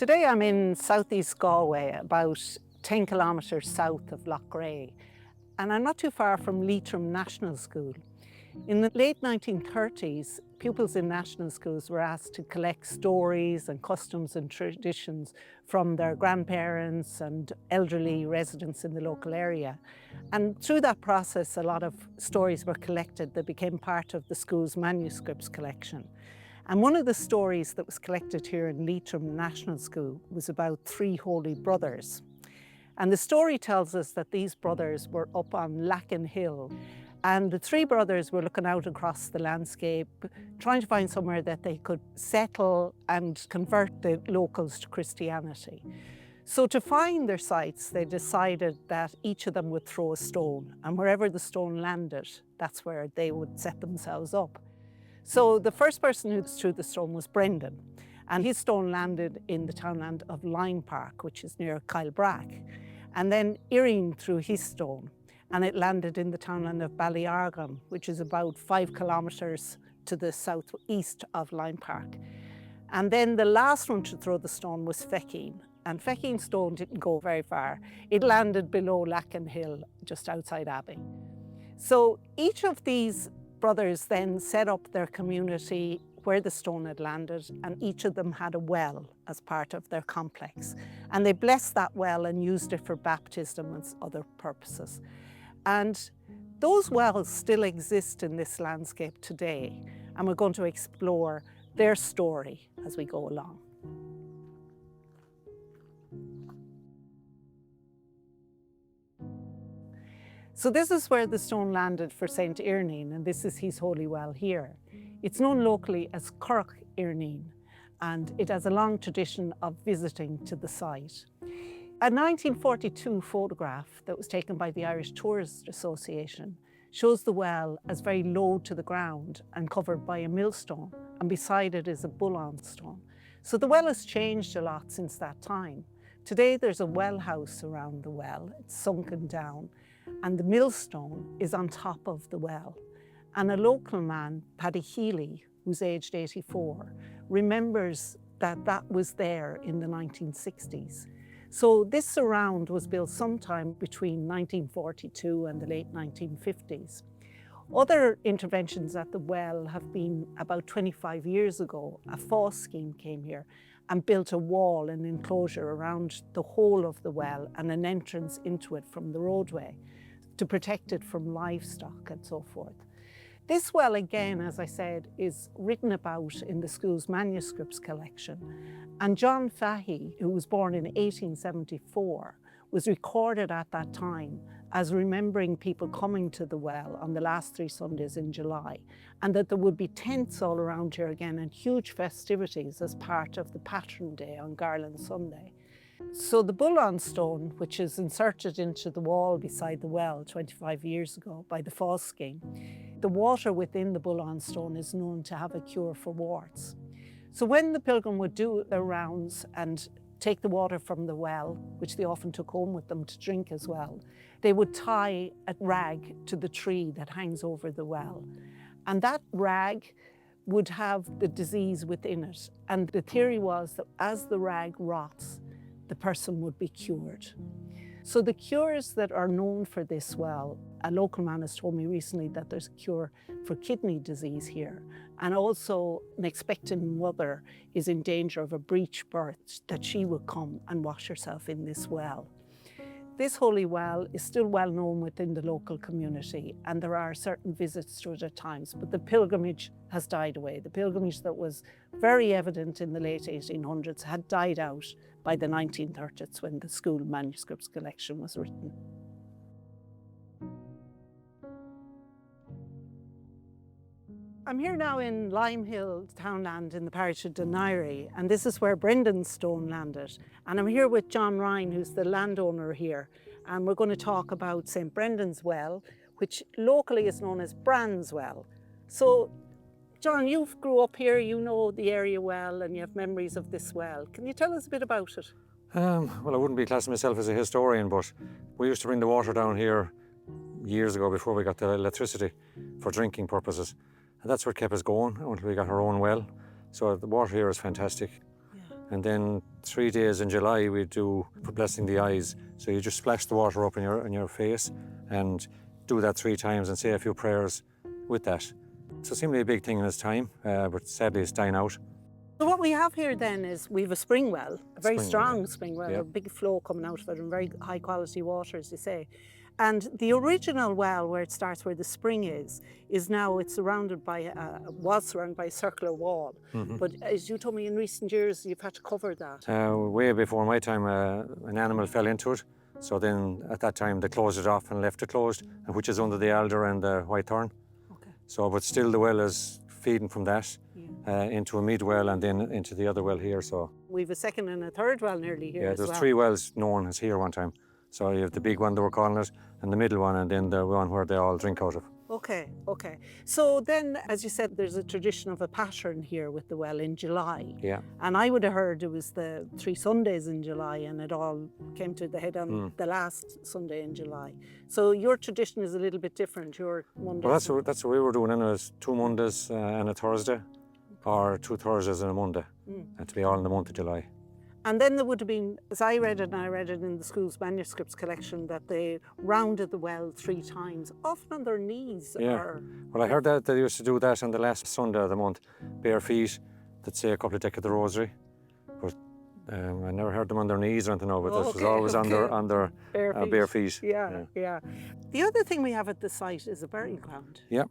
Today I'm in southeast Galway, about 10 kilometres south of Loughrea, and I'm not too far from Leitrim National School. In the late 1930s, pupils in national schools were asked to collect stories and customs and traditions from their grandparents and elderly residents in the local area. And through that process, a lot of stories were collected that became part of the school's manuscripts collection. And one of the stories that was collected here in Leitrim National School was about three holy brothers. And the story tells us that these brothers were up on Lacken Hill, and the three brothers were looking out across the landscape, trying to find somewhere that they could settle and convert the locals to Christianity. So to find their sites, they decided that each of them would throw a stone, and wherever the stone landed, that's where they would set themselves up. So the first person who threw the stone was Brendan, and his stone landed in the townland of Limepark, which is near Kilbrack. And then Irene threw his stone, and it landed in the townland of Ballyargadaun, which is about 5 kilometres to the southeast of Limepark. And then the last one to throw the stone was Fechine, and Fechine's stone didn't go very far. It landed below Lacken Hill, just outside Abbey. So each of these brothers then set up their community where the stone had landed, and each of them had a well as part of their complex. And they blessed that well and used it for baptism and other purposes. And those wells still exist in this landscape today, and we're going to explore their story as we go along. So this is where the stone landed for St. Irene, and this is his holy well here. It's known locally as Cork Irene, and it has a long tradition of visiting to the site. A 1942 photograph that was taken by the Irish Tourist Association shows the well as very low to the ground and covered by a millstone, and beside it is a bull-on stone. So the well has changed a lot since that time. Today there's a well house around the well, it's sunken down, and the millstone is on top of the well. And a local man, Paddy Healy, who's aged 84, remembers that that was there in the 1960s. So this surround was built sometime between 1942 and the late 1950s. Other interventions at the well have been about 25 years ago. A FÁS scheme came here and built a wall and enclosure around the whole of the well and an entrance into it from the roadway to protect it from livestock and so forth. This well, again, as I said, is written about in the school's manuscripts collection. And John Fahey, who was born in 1874, was recorded at that time as remembering people coming to the well on the last 3 Sundays in July, and that there would be tents all around here again and huge festivities as part of the Patron Day on Garland Sunday. So the bull-on stone, which is inserted into the wall beside the well 25 years ago by the FÁS scheme, the water within the bull-on stone is known to have a cure for warts. So when the pilgrim would do their rounds and take the water from the well, which they often took home with them to drink as well, they would tie a rag to the tree that hangs over the well. And that rag would have the disease within it. And the theory was that as the rag rots, the person would be cured. So the cures that are known for this well, a local man has told me recently that there's a cure for kidney disease here. And also an expectant mother is in danger of a breech birth, that she will come and wash herself in this well. This holy well is still well known within the local community, and there are certain visits to it at times, but the pilgrimage has died away. The pilgrimage that was very evident in the late 1800s had died out by the 1930s when the school manuscripts collection was written. I'm here now in Limehill townland in the parish of Dunirey, and this is where Brendan's stone landed. And I'm here with John Ryan, who's the landowner here, and we're going to talk about St. Brendan's Well, which locally is known as Bran's Well. So, John, you grew up here, you know the area well, and you have memories of this well. Can you tell us a bit about it? Well, I wouldn't be classing myself as a historian, but we used to bring the water down here years ago before we got the electricity for drinking purposes. And that's what kept us going until we got our own well. So the water here is fantastic. Yeah. And then 3 days in July we do for blessing the eyes. So you just splash the water up in your face and do that 3 times and say a few prayers with that. So it seemed to be a big thing in its time, but sadly it's dying out. So what we have here then is we have a spring well, a very strong spring well, Yep. a big flow coming out of it and very high quality water, as you say. And the original well, where it starts, where the spring is now, it's surrounded by, was surrounded by a circular wall. But as you told me, in recent years, you've had to cover that. Way before my time, an animal fell into it. So then at that time they closed it off and left it closed, which is under the alder and the whitethorn. Okay. So, but still the well is feeding from that into a mid well and then into the other well here. So We've a second and a third well nearly here. yeah, as there's well. 3 wells known as here one time. So you have the big one they were calling it, and the middle one, and then the one where they all drink out of. Okay, okay. So then, as you said, there's a tradition of a pattern here with the well in July. Yeah. And I would have heard it was the 3 Sundays in July, and it all came to the head on the last Sunday in July. So your tradition is a little bit different. Your Mondays. Well, that's what we were doing. And it was 2 Mondays and a Thursday, or 2 Thursdays and a Monday, and to be all in the month of July. And then there would have been, as I read it, and I read it in the school's manuscripts collection, that they rounded the well 3 times, often on their knees. Yeah. Or, Well, I heard that they used to do that on the last Sunday of the month, bare feet. They'd say a couple of decades of the rosary, but I never heard them on their knees or anything. No, but this was always on their bare feet. Yeah, yeah. The other thing we have at the site is a burial ground. Yeah.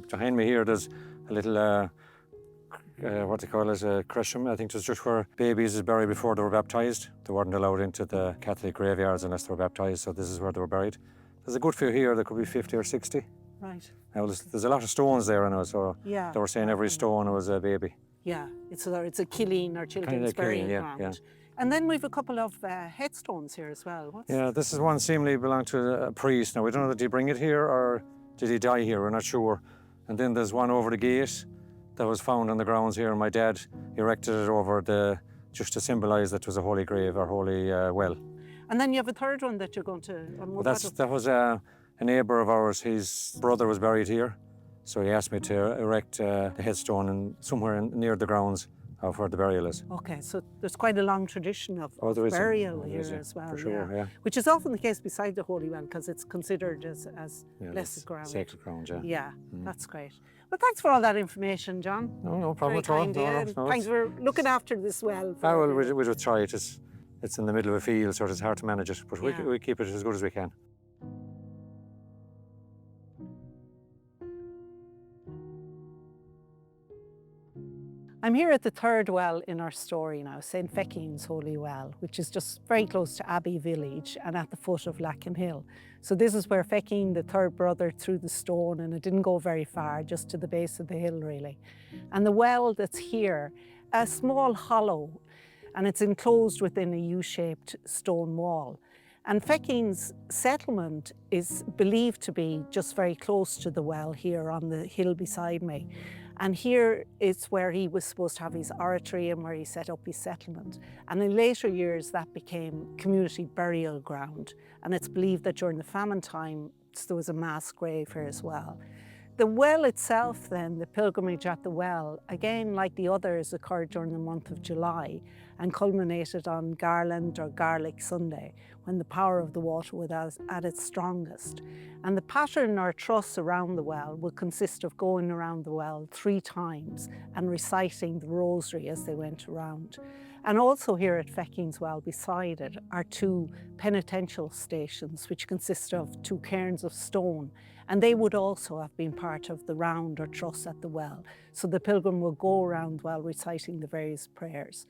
Behind me here, there's a little. What they call it, a cresham. I think it's just where babies is buried before they were baptised. They weren't allowed into the Catholic graveyards unless they were baptised, so this is where they were buried. There's a good few here, there could be 50 or 60. Right. Now, there's a lot of stones there, I know, so Yeah. they were saying every stone was a baby. Yeah, it's a killeen or children's like burial killeen, yeah, ground. yeah. And then we've a couple of headstones here as well. What's Yeah, this is one seemingly belonged to a priest. Now, we don't know, did he bring it here or did he die here? We're not sure. And then there's one over the gate that was found on the grounds here, and my dad erected it over just to symbolise that it was a holy grave or holy well. And then you have a third one that you're going to... Well, that was a neighbour of ours. His brother was buried here, so he asked me to erect the headstone somewhere near the grounds of where the burial is. Okay, so there's quite a long tradition of burial here as well. For sure, yeah. Which is often the case beside the holy well, because it's considered as blessed ground. Sacred ground, yeah. Yeah, that's great. Well, thanks for all that information, John. No problem at all. Kind, No, thanks for looking after this well. Well, we would try it. It's in the middle of a field, so it's hard to manage it, but we keep it as good as we can. I'm here at the third well in our story now, St. Feckin's Holy Well, which is just very close to Abbey village and at the foot of Limehill. So this is where Feckin, the third brother, threw the stone, and it didn't go very far, just to the base of the hill really. And the well that's here, a small hollow, and it's enclosed within a U-shaped stone wall. And Feckin's settlement is believed to be just very close to the well here on the hill beside me. And here is where he was supposed to have his oratory and where he set up his settlement. And in later years, that became community burial ground. And it's believed that during the famine time, there was a mass grave here as well. The well itself then, the pilgrimage at the well, again, like the others, occurred during the month of July and culminated on Garland or Garlic Sunday, when the power of the water was at its strongest. And the pattern or truss around the well would consist of going around the well 3 times and reciting the rosary as they went around. And also here at Feckin's Well, beside it, are 2 penitential stations, which consist of 2 cairns of stone. And they would also have been part of the round or truss at the well. So the pilgrim would go around while reciting the various prayers.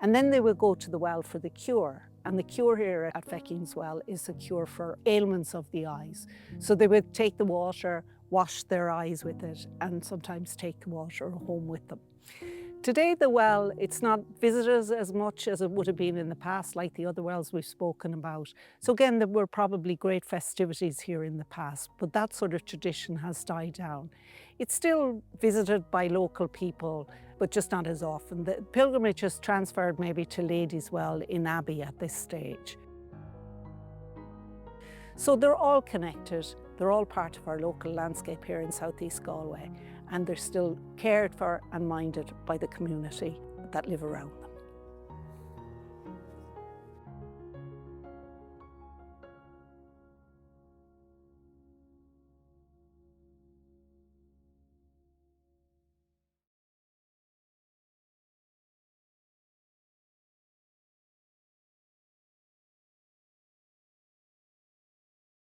And then they would go to the well for the cure. And the cure here at Feckin's Well is a cure for ailments of the eyes. So they would take the water, wash their eyes with it, and sometimes take the water home with them. Today the well, it's not visited as much as it would have been in the past, like the other wells we've spoken about. So again, there were probably great festivities here in the past, but that sort of tradition has died down. It's still visited by local people, but just not as often. The pilgrimage has transferred maybe to Ladies' Well in Abbey at this stage. So they're all connected. They're all part of our local landscape here in southeast Galway, and they're still cared for and minded by the community that live around them.